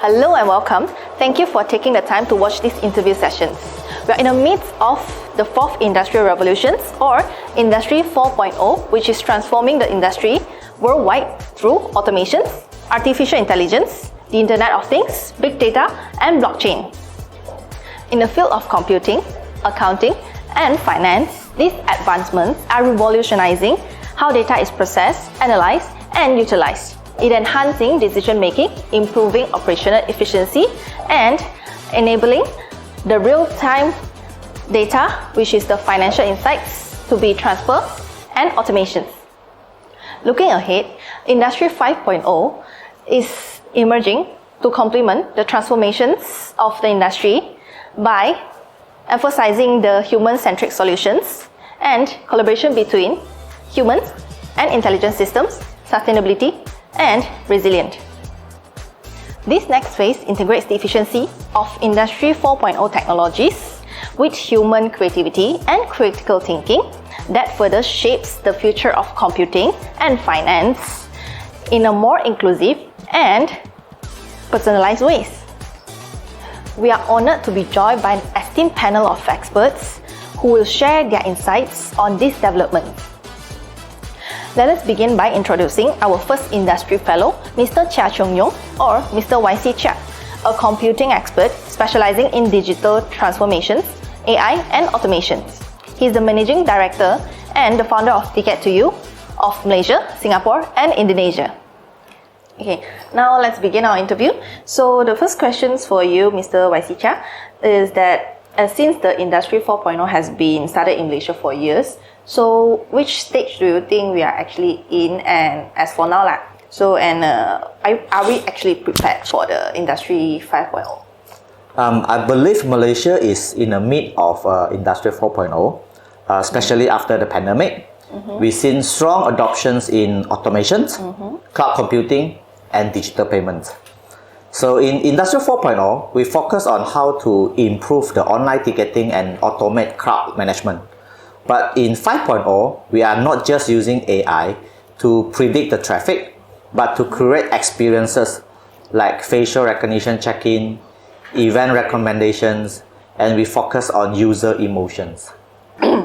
Hello and welcome. Thank you for taking the time to watch these interview sessions. We are in the midst of the fourth industrial revolutions, or Industry 4.0, which is transforming the industry worldwide through automations, artificial intelligence, the Internet of Things, big data, and blockchain. In the field of computing, accounting, and finance, these advancements are revolutionizing how data is processed, analyzed, and utilized. It enhancing decision-making, improving operational efficiency, and enabling the real-time data, which is the financial insights, to be transferred and automations. Looking ahead, Industry 5.0 is emerging to complement the transformations of the industry by emphasizing the human-centric solutions and collaboration between humans and intelligent systems, sustainability, and resilient. This next phase integrates the efficiency of Industry 4.0 technologies with human creativity and critical thinking that further shapes the future of computing and finance in a more inclusive and personalized ways. We are honored to be joined by an esteemed panel of experts who will share their insights on this development. Let us begin by introducing our first industry fellow, Mr. Chia Chung Yeong, or Mr. YC Chia, a computing expert specializing in digital transformations, AI, and automations. He is the managing director and the founder of 𝐾𝐞𝐢𝐝 of Malaysia, Singapore, and Indonesia. Okay, now let's begin our interview. So the first questions for you, Mr. YC Chia, is that since the Industry 4.0 has been started in Malaysia for years, so which stage do you think we are actually in, and as for now, are we actually prepared for the Industry 5.0? I believe Malaysia is in the mid of Industry 4.0, especially after the pandemic. We've seen strong adoptions in automations, cloud computing, and digital payments. So in Industry 4.0, we focus on how to improve the online ticketing and automate crowd management. But in 5.0, we are not just using AI to predict the traffic, but to create experiences like facial recognition check-in, event recommendations, and we focus on user emotions.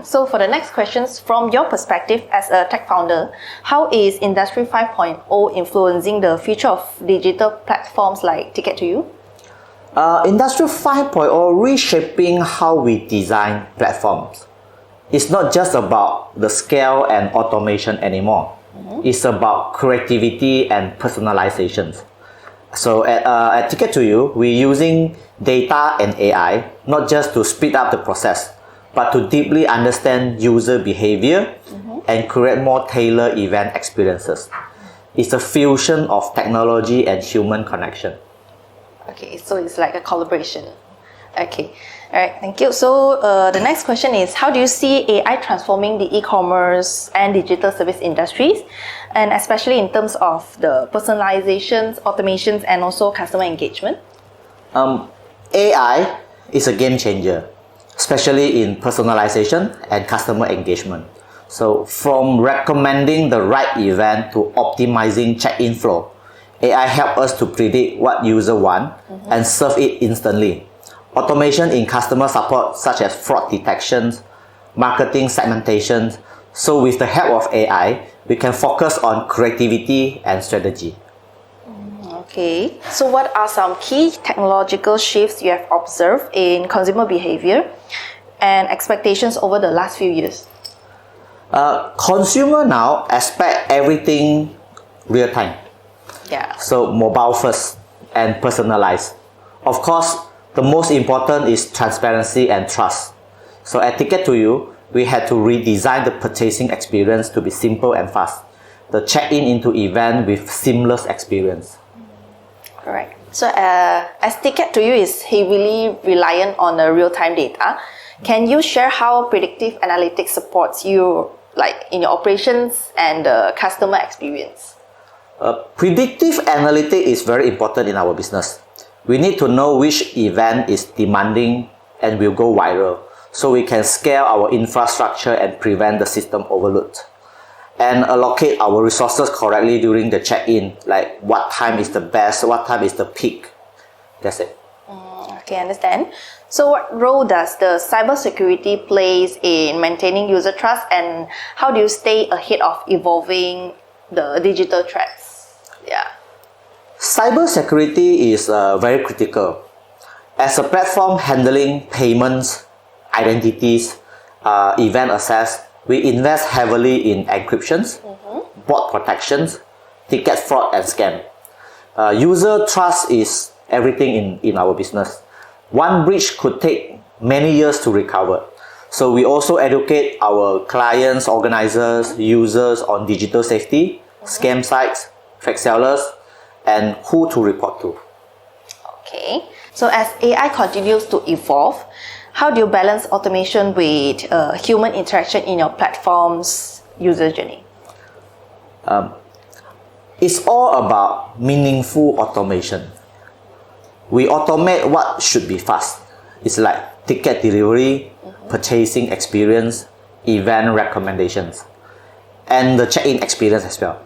So for the next questions, from your perspective as a tech founder, how is Industry 5.0 influencing the future of digital platforms like 𝘾𝑗𝑡𝑘𝑦𝑢? Industry 5.0 reshaping how we design platforms. It's not just about the scale and automation anymore. It's about creativity and personalizations. So at 𝘾𝑗𝑡𝑘𝑦𝑢, we're using data and AI not just to speed up the process, but to deeply understand user behavior and create more tailored event experiences. It's a fusion of technology and human connection. Okay, so it's like a collaboration. Okay, all right, thank you. So the next question is, how do you see AI transforming the e-commerce and digital service industries, and especially in terms of the personalizations, automations, and also customer engagement? AI is a game changer, especially in personalization and customer engagement. So from recommending the right event to optimizing check-in flow, AI helps us to predict what users want and serve it instantly. Automation in customer support, such as fraud detections, marketing segmentation. So with the help of AI, we can focus on creativity and strategy. Okay, so what are some key technological shifts you have observed in consumer behavior and expectations over the last few years? Consumer now expect everything real time. Yeah. So mobile first and personalized. Of course, the most important is transparency and trust. So at 𝘾𝑗𝑡𝑘𝑦𝑢, we had to redesign the purchasing experience to be simple and fast. The check-in into event with seamless experience. Correct. So as 𝘾𝑗𝑡𝑘𝑦𝑢 is heavily reliant on the real-time data, can you share how predictive analytics supports you in your operations and customer experience? Predictive analytics is very important in our business. We need to know which event is demanding and will go viral, so we can scale our infrastructure and prevent the system overload. And allocate our resources correctly during the check-in, like what time is the best, what time is the peak. That's it. Okay, understand. So what role does the cybersecurity plays in maintaining user trust, and how do you stay ahead of evolving the digital threats? Yeah. Cybersecurity is very critical. As a platform handling payments, identities, event access, we invest heavily in encryptions, bot protections, ticket fraud and scam. User trust is everything in our business. One breach could take many years to recover. So we also educate our clients, organizers, users on digital safety, scam sites, fake sellers, and who to report to. Okay. So as AI continues to evolve, how do you balance automation with human interaction in your platform's user journey? It's all about meaningful automation. We automate what should be fast. It's like ticket delivery, purchasing experience, event recommendations, and the check-in experience as well.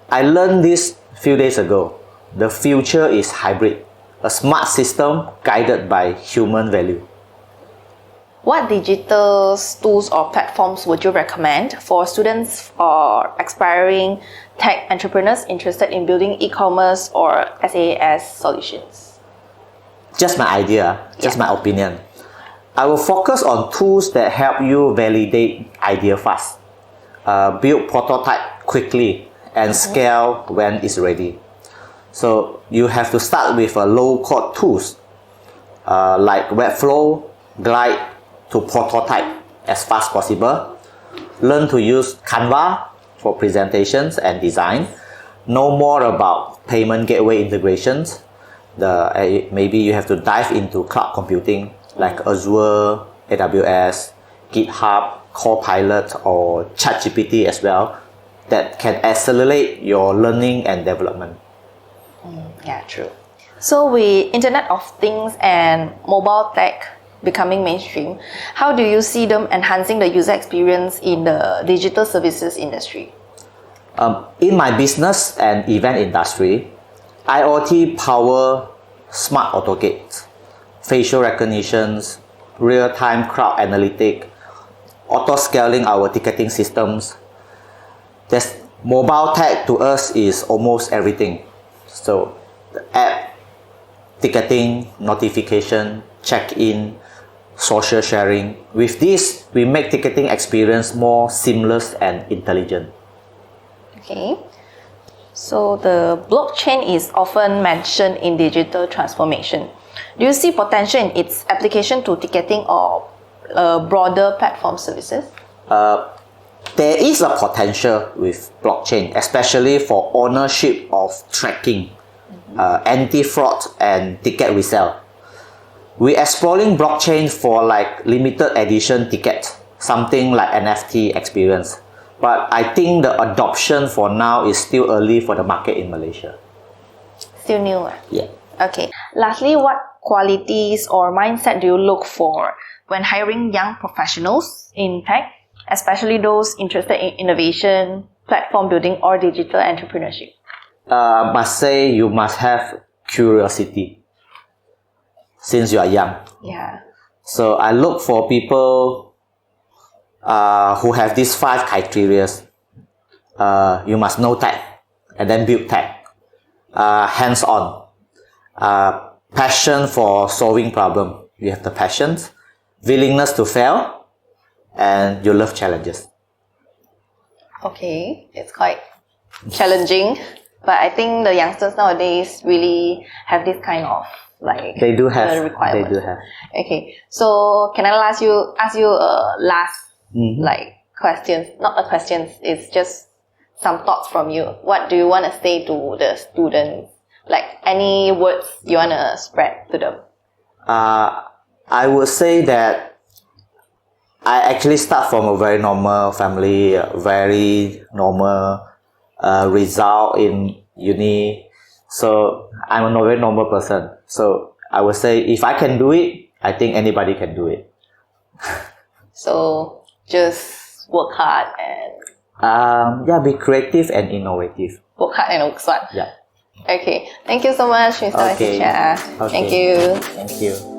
I learned this a few days ago. The future is hybrid, a smart system guided by human value. What digital tools or platforms would you recommend for students or aspiring tech entrepreneurs interested in building e-commerce or SaaS solutions? Just my idea, just my opinion. I will focus on tools that help you validate idea fast, build prototype quickly, and scale when it's ready. So you have to start with low-code tools like Webflow, Glide to prototype as fast as possible. Learn to use Canva for presentations and design. Know more about payment gateway integrations. Maybe you have to dive into cloud computing like Azure, AWS, GitHub, Copilot, or ChatGPT as well, that can accelerate your learning and development. Yeah, true. So with Internet of Things and mobile tech becoming mainstream, how do you see them enhancing the user experience in the digital services industry? In my business and event industry, IoT power smart auto gates, facial recognitions, real-time crowd analytic, auto-scaling our ticketing systems. Mobile tech to us is almost everything. So the app, ticketing, notification, check-in, social sharing. With this, we make ticketing experience more seamless and intelligent. Okay. So the blockchain is often mentioned in digital transformation. Do you see potential in its application to ticketing or broader platform services? There is a potential with blockchain, especially for ownership of tracking, anti-fraud, and ticket resale. We're exploring blockchain for like limited edition tickets, something like NFT experience. But I think the adoption for now is still early for the market in Malaysia. Still new? Yeah. Okay. Lastly, what qualities or mindset do you look for when hiring young professionals in tech, especially those interested in innovation, platform building, or digital entrepreneurship? I must say you must have curiosity since you are young. Yeah. So I look for people who have these 5 criteria. You must know tech and then build tech. Hands-on. Passion for solving problem. You have the passion, willingness to fail, and you love challenges. Okay, it's quite challenging, but I think the youngsters nowadays really have this kind of they do have requirements. They do have. Okay, so can I ask you last questions? Not a questions. It's just some thoughts from you. What do you want to say to the students? Like any words you want to spread to them? I would say that I actually start from a very normal family, very normal result in uni. So I'm a very normal person. So I would say if I can do it, I think anybody can do it. So just work hard and be creative and innovative. work hard and work smart. Yeah. Okay. Thank you so much, Mr. Okay. Chia. Okay. Thank you. Thank you.